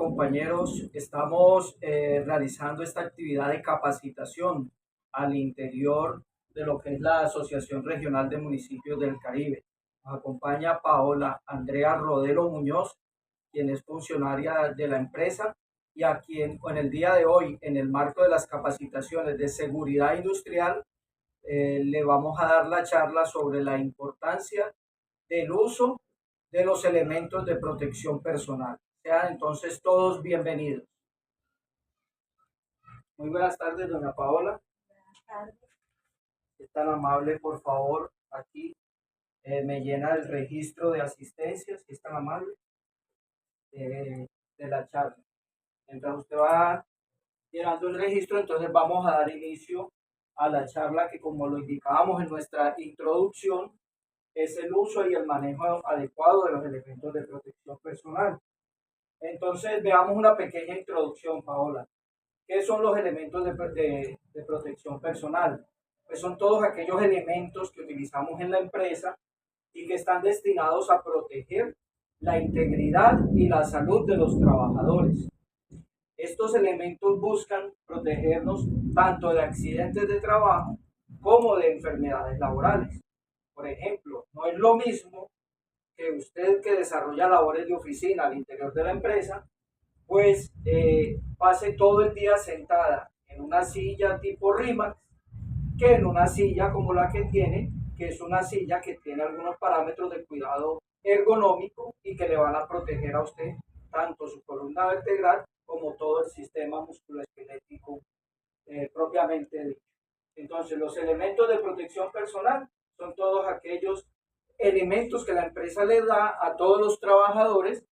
compañeros, estamos realizando esta actividad de capacitación al interior de lo que es la Asociación Regional de Municipios del Caribe. Nos acompaña Paola Andrea Rodero Muñoz, quien es funcionaria de la empresa y a quien en el día de hoy, en el marco de las capacitaciones de seguridad industrial, le vamos a dar la charla sobre la importancia del uso de los elementos de protección personal. Sean entonces todos bienvenidos. Muy buenas tardes, doña Paola. Buenas tardes. Es tan amable, por favor, aquí me llena el registro de asistencia, si es tan amable, de la charla. Mientras usted va llenando el registro, entonces vamos a dar inicio a la charla que, como lo indicábamos en nuestra introducción, es el uso y el manejo adecuado de los elementos de protección personal. Entonces, veamos una pequeña introducción, Paola. ¿Qué son los elementos de protección personal? Pues son todos aquellos elementos que utilizamos en la empresa y que están destinados a proteger la integridad y la salud de los trabajadores. Estos elementos buscan protegernos tanto de accidentes de trabajo como de enfermedades laborales. Por ejemplo, no es lo mismo que usted, que desarrolla labores de oficina al interior de la empresa, pues pase todo el día sentada en una silla tipo RIMAX, que en una silla como la que tiene, que es una silla que tiene algunos parámetros de cuidado ergonómico y que le van a proteger a usted tanto su columna vertebral como todo el sistema musculoesquelético propiamente dicho. Entonces, los elementos de protección personal son todos aquellos elementos que la empresa le da a todos los trabajadores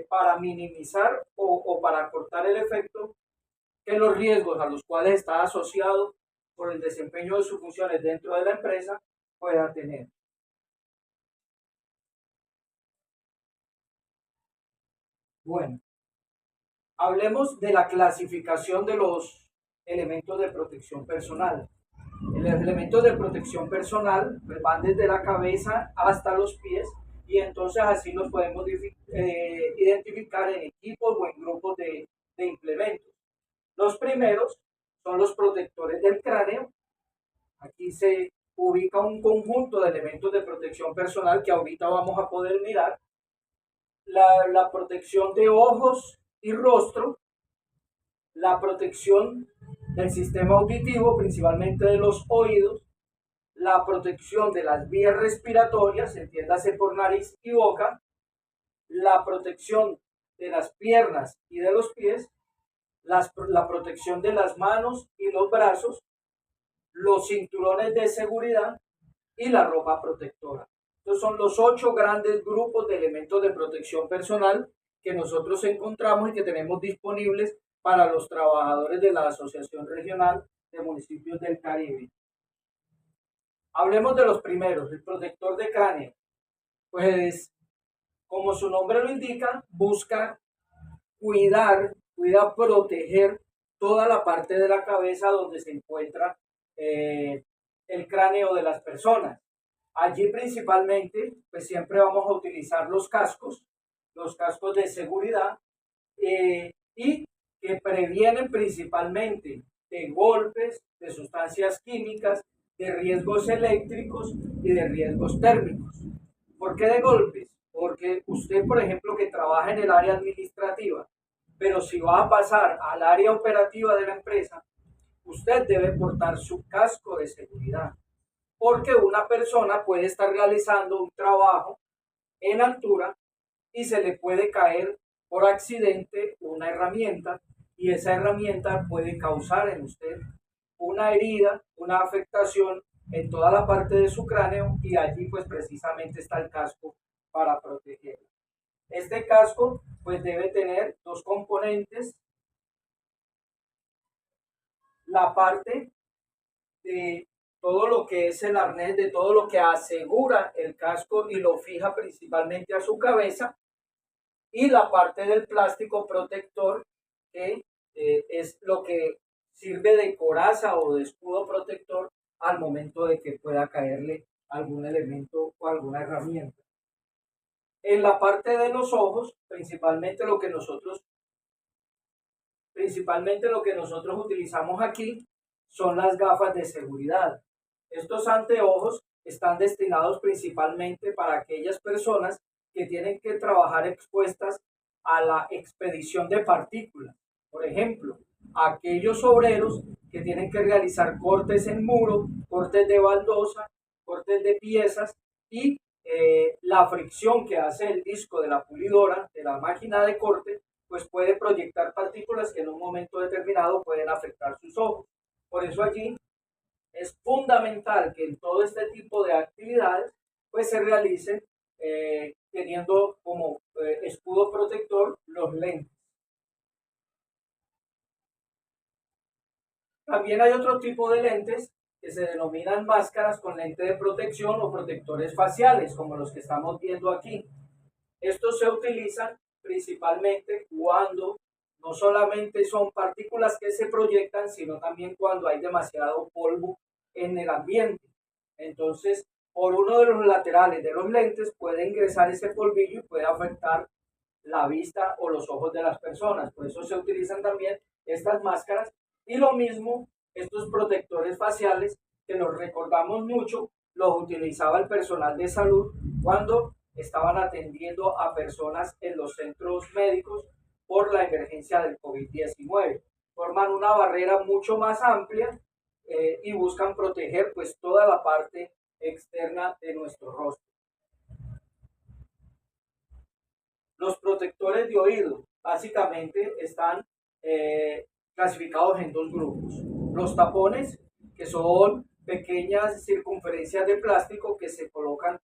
para minimizar o para cortar el efecto que los riesgos a los cuales está asociado por el desempeño de sus funciones dentro de la empresa pueda tener. Bueno, hablemos de la clasificación de los elementos de protección personal. Los elementos de protección personal pues, van desde la cabeza hasta los pies y entonces así los podemos identificar en equipos o en grupos de implementos. Los primeros son los protectores del cráneo. Aquí se ubica un conjunto de elementos de protección personal que ahorita vamos a poder mirar. La protección de ojos y rostro, la protección del sistema auditivo, principalmente de los oídos, la protección de las vías respiratorias, entiéndase por nariz y boca, la protección de las piernas y de los pies, la protección de las manos y los brazos, los cinturones de seguridad y la ropa protectora. Estos son los 8 grandes grupos de elementos de protección personal que nosotros encontramos y que tenemos disponibles para los trabajadores de la Asociación Regional de Municipios del Caribe. Hablemos de los primeros, el protector de cráneo. Pues, como su nombre lo indica, busca cuida proteger toda la parte de la cabeza donde se encuentra el cráneo de las personas. Allí principalmente, pues siempre vamos a utilizar los cascos de seguridad y que previenen principalmente de golpes, de sustancias químicas, de riesgos eléctricos y de riesgos térmicos. ¿Por qué de golpes? Porque usted, por ejemplo, que trabaja en el área administrativa, pero si va a pasar al área operativa de la empresa, usted debe portar su casco de seguridad, porque una persona puede estar realizando un trabajo en altura y se le puede caer por accidente una herramienta y esa herramienta puede causar en usted una herida, una afectación en toda la parte de su cráneo y allí pues precisamente está el casco para protegerlo. Este casco pues debe tener dos componentes, la parte de todo lo que es el arnés, de todo lo que asegura el casco y lo fija principalmente a su cabeza, y la parte del plástico protector que es lo que sirve de coraza o de escudo protector al momento de que pueda caerle algún elemento o alguna herramienta. En la parte de los ojos, principalmente lo que nosotros Principalmente lo que nosotros utilizamos aquí son las gafas de seguridad. Estos anteojos están destinados principalmente para aquellas personas que tienen que trabajar expuestas a la expedición de partículas. Por ejemplo, aquellos obreros que tienen que realizar cortes en muro, cortes de baldosa, cortes de piezas y la fricción que hace el disco de la pulidora, de la máquina de corte, pues puede proyectar partículas que en un momento determinado pueden afectar sus ojos. Por eso allí es fundamental que en todo este tipo de actividades pues se realicen teniendo como escudo protector los lentes. También hay otro tipo de lentes que se denominan máscaras con lente de protección o protectores faciales, como los que estamos viendo aquí. Estos se utilizan principalmente cuando no solamente son partículas que se proyectan, sino también cuando hay demasiado polvo en el ambiente. Entonces, por uno de los laterales de los lentes puede ingresar ese polvillo y puede afectar la vista o los ojos de las personas. Por eso se utilizan también estas máscaras y lo mismo estos protectores faciales que los recordamos mucho, los utilizaba el personal de salud cuando estaban atendiendo a personas en los centros médicos por la emergencia del COVID-19. Forman una barrera mucho más amplia y buscan proteger pues toda la parte externa de nuestro rostro. Los protectores de oído básicamente están clasificados en dos grupos. Los tapones, que son pequeñas circunferencias de plástico que se colocan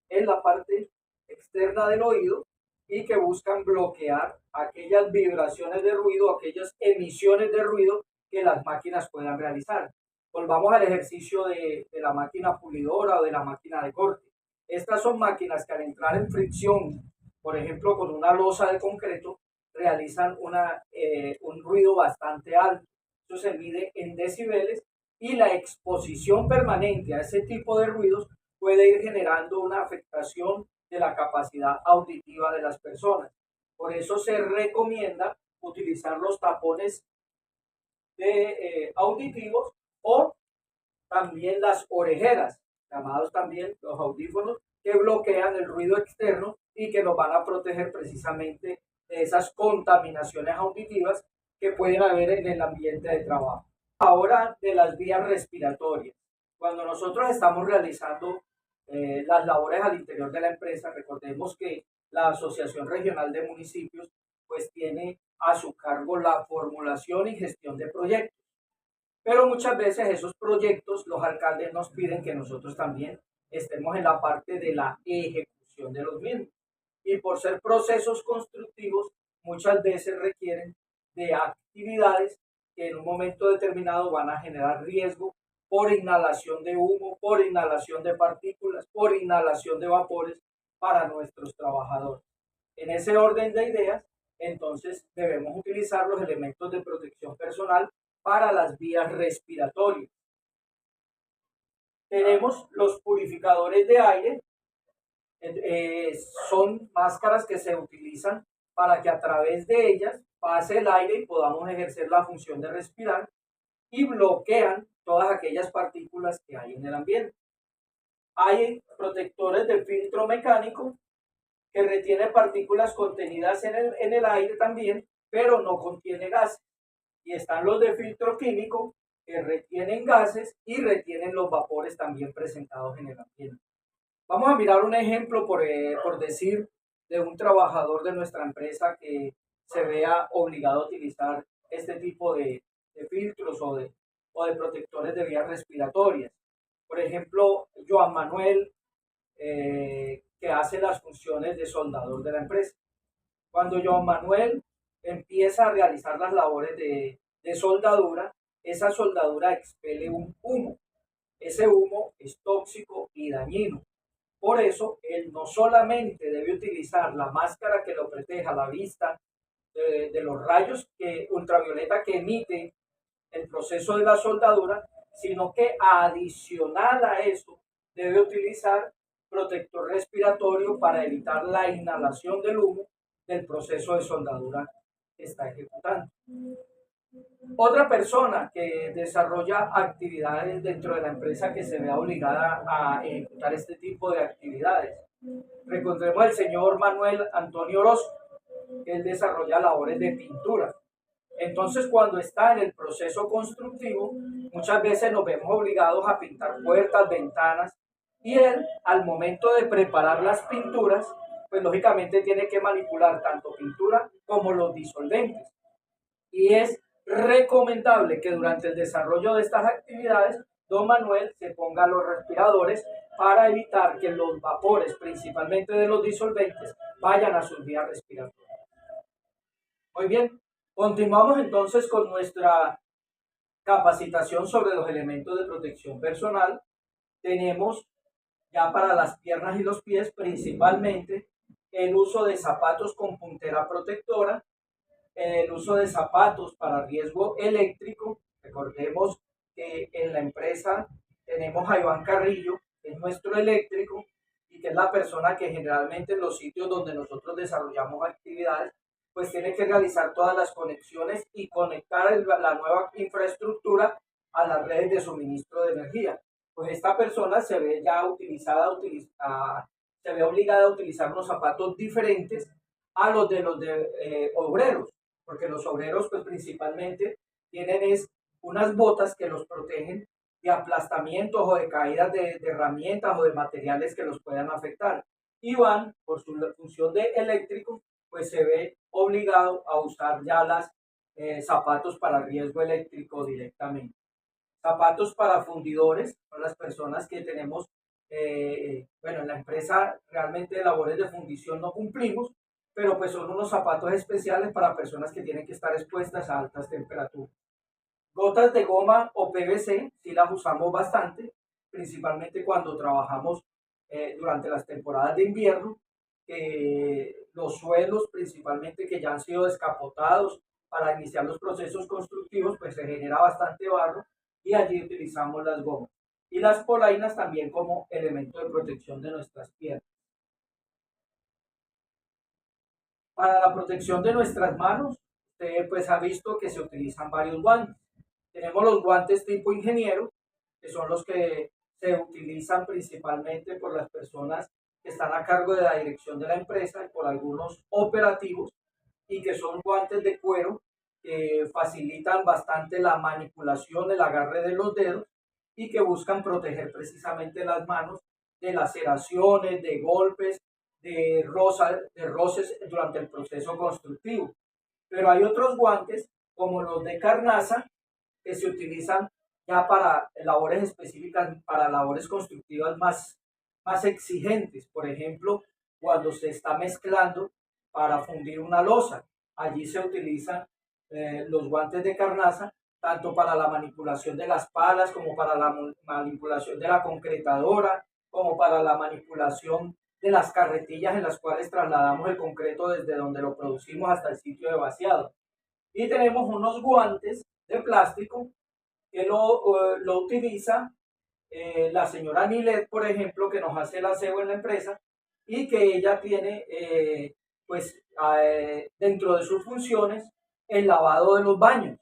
en la parte externa del oído y que buscan bloquear aquellas vibraciones de ruido, aquellas emisiones de ruido que las máquinas puedan realizar. Volvamos al ejercicio de la máquina pulidora o de la máquina de corte. Estas son máquinas que al entrar en fricción, por ejemplo, con una losa de concreto, realizan un ruido bastante alto. Eso se mide en decibeles y la exposición permanente a ese tipo de ruidos puede ir generando una afectación de la capacidad auditiva de las personas. Por eso se recomienda utilizar los tapones auditivos o también las orejeras, llamados también los audífonos, que bloquean el ruido externo y que nos van a proteger precisamente de esas contaminaciones auditivas que pueden haber en el ambiente de trabajo. Ahora de las vías respiratorias. Cuando nosotros estamos realizando las labores al interior de la empresa, recordemos que la Asociación Regional de Municipios pues tiene a su cargo la formulación y gestión de proyectos. Pero muchas veces esos proyectos los alcaldes nos piden que nosotros también estemos en la parte de la ejecución de los mismos. Y por ser procesos constructivos, muchas veces requieren de actividades que en un momento determinado van a generar riesgo por inhalación de humo, por inhalación de partículas, por inhalación de vapores para nuestros trabajadores. En ese orden de ideas, entonces debemos utilizar los elementos de protección personal para las vías respiratorias. Tenemos los purificadores de aire, son máscaras que se utilizan para que a través de ellas pase el aire y podamos ejercer la función de respirar y bloquean todas aquellas partículas que hay en el ambiente. Hay protectores de filtro mecánico que retiene partículas contenidas en el aire también, pero no contiene gases. Y están los de filtro químico que retienen gases y retienen los vapores también presentados en el ambiente. Vamos a mirar un ejemplo, por decir, de un trabajador de nuestra empresa que se vea obligado a utilizar este tipo de filtros o de protectores de vías respiratorias. Por ejemplo, Joan Manuel, que hace las funciones de soldador de la empresa. Cuando Joan Manuel empieza a realizar las labores de soldadura, esa soldadura expele un humo. Ese humo es tóxico y dañino. Por eso, él no solamente debe utilizar la máscara que lo proteja la vista de los rayos ultravioleta que emite el proceso de la soldadura, sino que adicional a eso debe utilizar protector respiratorio para evitar la inhalación del humo del proceso de soldadura que está ejecutando. Otra persona que desarrolla actividades dentro de la empresa que se vea obligada a ejecutar este tipo de actividades. Recordemos al señor Manuel Antonio Orozco, que él desarrolla labores de pintura. Entonces, cuando está en el proceso constructivo, muchas veces nos vemos obligados a pintar puertas, ventanas, y él, al momento de preparar las pinturas, pues lógicamente tiene que manipular tanto pintura como los disolventes. Y es recomendable que durante el desarrollo de estas actividades, don Manuel se ponga los respiradores para evitar que los vapores, principalmente de los disolventes, vayan a sus vías respiratorias. Muy bien, continuamos entonces con nuestra capacitación sobre los elementos de protección personal. Tenemos ya para las piernas y los pies principalmente el uso de zapatos con puntera protectora, el uso de zapatos para riesgo eléctrico. Recordemos que en la empresa tenemos a Iván Carrillo, que es nuestro eléctrico y que es la persona que generalmente en los sitios donde nosotros desarrollamos actividades, pues tiene que realizar todas las conexiones y conectar la nueva infraestructura a las redes de suministro de energía. Pues esta persona se ve ya se ve obligada a utilizar unos zapatos diferentes a los de obreros, porque los obreros pues principalmente tienen unas botas que los protegen de aplastamientos o de caídas de herramientas o de materiales que los puedan afectar. Iván, por su función de eléctrico, pues se ve obligado a usar ya las zapatos para riesgo eléctrico directamente. Zapatos para fundidores, son las personas que tenemos, bueno, en la empresa realmente labores de fundición no cumplimos, pero pues son unos zapatos especiales para personas que tienen que estar expuestas a altas temperaturas. Gotas de goma o PVC, sí las usamos bastante, principalmente cuando trabajamos durante las temporadas de invierno. Los suelos, principalmente que ya han sido descapotados para iniciar los procesos constructivos, pues se genera bastante barro y allí utilizamos las gomas. Y las polainas también como elemento de protección de nuestras piernas. Para la protección de nuestras manos, usted pues ha visto que se utilizan varios guantes. Tenemos los guantes tipo ingeniero, que son los que se utilizan principalmente por las personas que están a cargo de la dirección de la empresa y por algunos operativos, y que son guantes de cuero que facilitan bastante la manipulación, el agarre de los dedos y que buscan proteger precisamente las manos de laceraciones, de golpes, de roces durante el proceso constructivo. Pero hay otros guantes, como los de carnaza, que se utilizan ya para labores específicas, para labores constructivas más exigentes. Por ejemplo, cuando se está mezclando para fundir una losa, allí se utilizan los guantes de carnaza, tanto para la manipulación de las palas, como para la manipulación de la concretadora, como para la manipulación de las carretillas en las cuales trasladamos el concreto desde donde lo producimos hasta el sitio de vaciado. Y tenemos unos guantes de plástico que lo utiliza la señora Nilet, por ejemplo, que nos hace el aseo en la empresa y que ella tiene, pues, dentro de sus funciones, el lavado de los baños.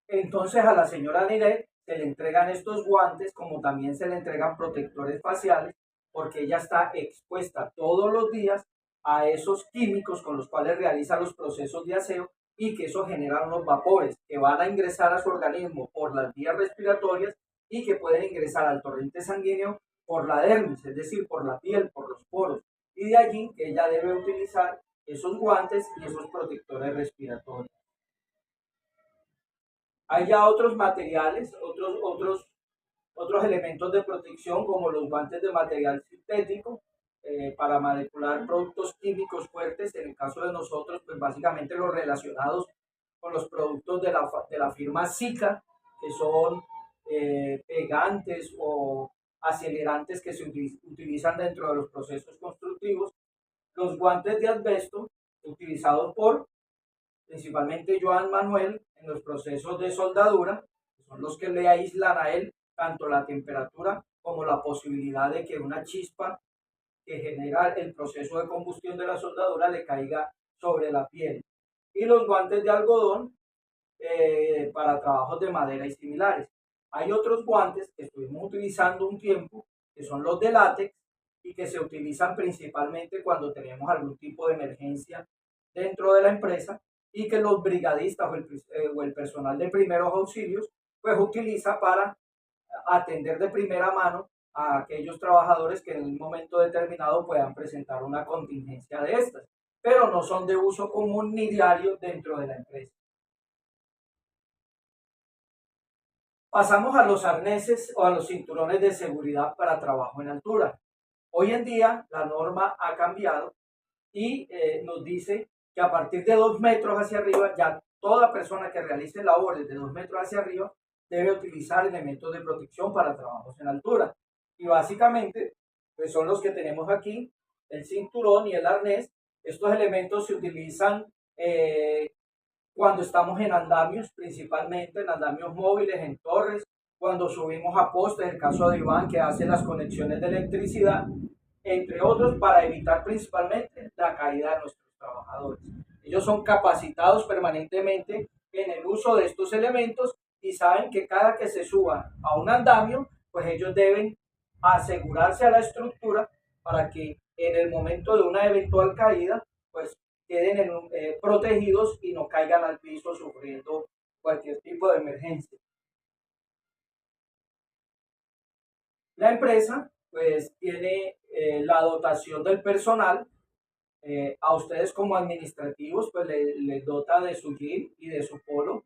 Entonces a la señora Nilet se le entregan estos guantes, como también se le entregan protectores faciales, porque ella está expuesta todos los días a esos químicos con los cuales realiza los procesos de aseo y que eso genera unos vapores que van a ingresar a su organismo por las vías respiratorias y que pueden ingresar al torrente sanguíneo por la dermis, es decir, por la piel, por los poros. Y de allí que ella debe utilizar esos guantes y esos protectores respiratorios. Hay ya otros materiales, otros elementos de protección como los guantes de material sintético para manipular productos químicos fuertes. En el caso de nosotros, pues básicamente los relacionados con los productos de la firma Sika, que son pegantes o acelerantes que se utilizan dentro de los procesos constructivos. Los guantes de asbesto utilizados por principalmente Joan Manuel en los procesos de soldadura, que son los que le aíslan a él tanto la temperatura como la posibilidad de que una chispa que genera el proceso de combustión de la soldadura le caiga sobre la piel. Y los guantes de algodón, para trabajos de madera y similares. Hay otros guantes que estuvimos utilizando un tiempo, que son los de látex y que se utilizan principalmente cuando tenemos algún tipo de emergencia dentro de la empresa y que los brigadistas o el personal de primeros auxilios pues utiliza para atender de primera mano a aquellos trabajadores que en un momento determinado puedan presentar una contingencia de estas, pero no son de uso común ni diario dentro de la empresa. Pasamos a los arneses o a los cinturones de seguridad para trabajo en altura. Hoy en día la norma ha cambiado y nos dice que a partir de 2 metros hacia arriba, ya toda persona que realice labores de 2 metros hacia arriba debe utilizar elementos de protección para trabajos en altura. Y básicamente, pues son los que tenemos aquí, el cinturón y el arnés. Estos elementos se utilizan cuando estamos en andamios, principalmente en andamios móviles, en torres, cuando subimos a postes, el caso de Iván que hace las conexiones de electricidad, entre otros, para evitar principalmente la caída de nuestros trabajadores. Ellos son capacitados permanentemente en el uso de estos elementos y saben que cada que se suba a un andamio, pues ellos deben asegurarse a la estructura para que en el momento de una eventual caída, pues queden protegidos y no caigan al piso sufriendo cualquier tipo de emergencia. La empresa pues tiene la dotación del personal. A ustedes como administrativos pues les dota de su jean y de su polo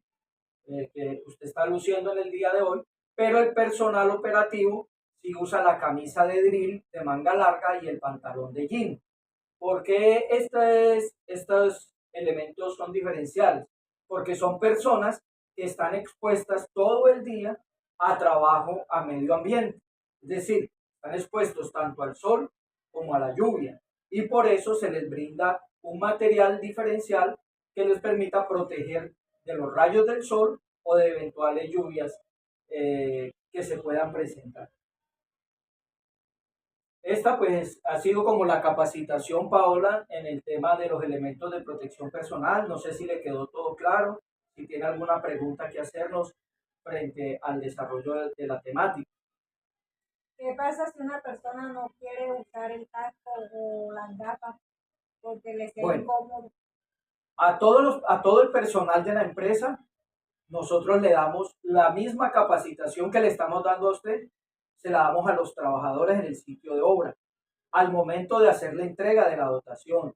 que usted está luciendo en el día de hoy, pero el personal operativo sí usa la camisa de drill de manga larga y el pantalón de jean. ¿Por qué estos elementos son diferenciales? Porque son personas que están expuestas todo el día a trabajo a medio ambiente. Es decir, están expuestos tanto al sol como a la lluvia. Y por eso se les brinda un material diferencial que les permita proteger de los rayos del sol o de eventuales lluvias que se puedan presentar. Esta pues ha sido como la capacitación, Paola, en el tema de los elementos de protección personal. No sé si le quedó todo claro, si tiene alguna pregunta que hacernos frente al desarrollo de la temática. ¿Qué pasa si una persona no quiere usar el casco o las gafas porque le sea incómodo? A todo el personal de la empresa, nosotros le damos la misma capacitación que le estamos dando a usted, se la damos a los trabajadores en el sitio de obra, al momento de hacer la entrega de la dotación.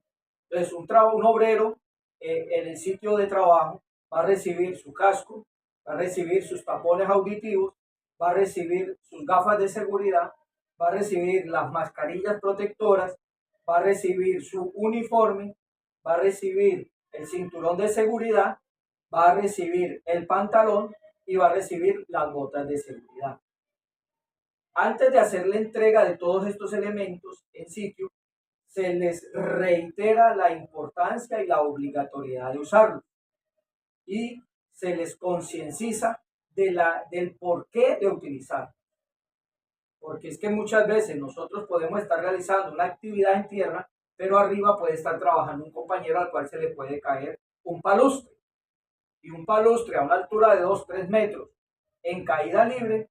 Entonces, un obrero en el sitio de trabajo va a recibir su casco, va a recibir sus tapones auditivos, va a recibir sus gafas de seguridad, va a recibir las mascarillas protectoras, va a recibir su uniforme, va a recibir el cinturón de seguridad, va a recibir el pantalón y va a recibir las botas de seguridad. Antes de hacer la entrega de todos estos elementos en sitio, se les reitera la importancia y la obligatoriedad de usarlos y se les concienciza del porqué de utilizarlos. Porque es que muchas veces nosotros podemos estar realizando una actividad en tierra, pero arriba puede estar trabajando un compañero al cual se le puede caer un palustre. Y un palustre a una altura de 2-3 metros en caída libre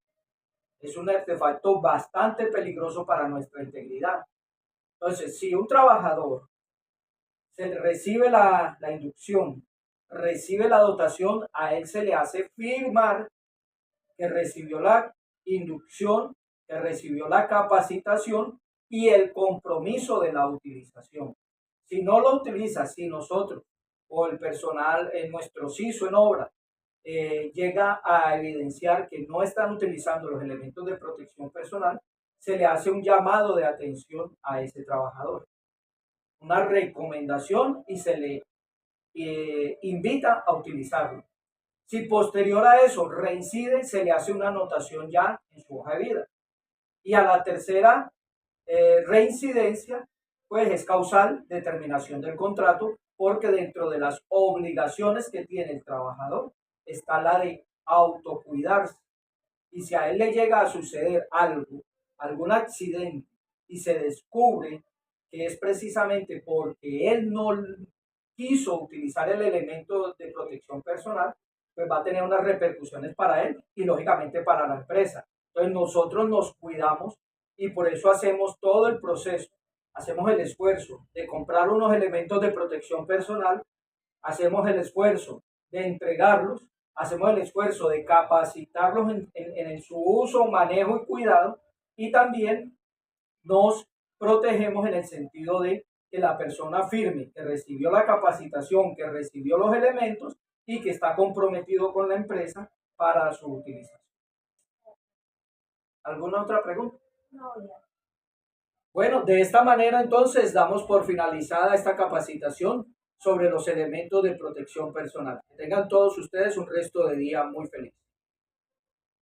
es un artefacto bastante peligroso para nuestra integridad. Entonces, si un trabajador se recibe la inducción, recibe la dotación, a él se le hace firmar que recibió la inducción, que recibió la capacitación y el compromiso de la utilización. Si no lo utiliza, si nosotros o el personal en nuestro CISO en obra llega a evidenciar que no están utilizando los elementos de protección personal, se le hace un llamado de atención a ese trabajador, una recomendación y se le invita a utilizarlo. Si posterior a eso reincide, se le hace una anotación ya en su hoja de vida. Y a la tercera reincidencia, pues es causal de terminación del contrato, porque dentro de las obligaciones que tiene el trabajador está la de autocuidarse. Y si a él le llega a suceder algo, algún accidente, y se descubre que es precisamente porque él no quiso utilizar el elemento de protección personal, pues va a tener unas repercusiones para él y lógicamente para la empresa. Entonces nosotros nos cuidamos y por eso hacemos todo el proceso, hacemos el esfuerzo de comprar unos elementos de protección personal, hacemos el esfuerzo de entregarlos, hacemos el esfuerzo de capacitarlos en su uso, manejo y cuidado, y también nos protegemos en el sentido de que la persona firme que recibió la capacitación, que recibió los elementos y que está comprometido con la empresa para su utilización. ¿Alguna otra pregunta? No, ya. Bueno, de esta manera entonces damos por finalizada esta capacitación sobre los elementos de protección personal. Que tengan todos ustedes un resto de día muy feliz.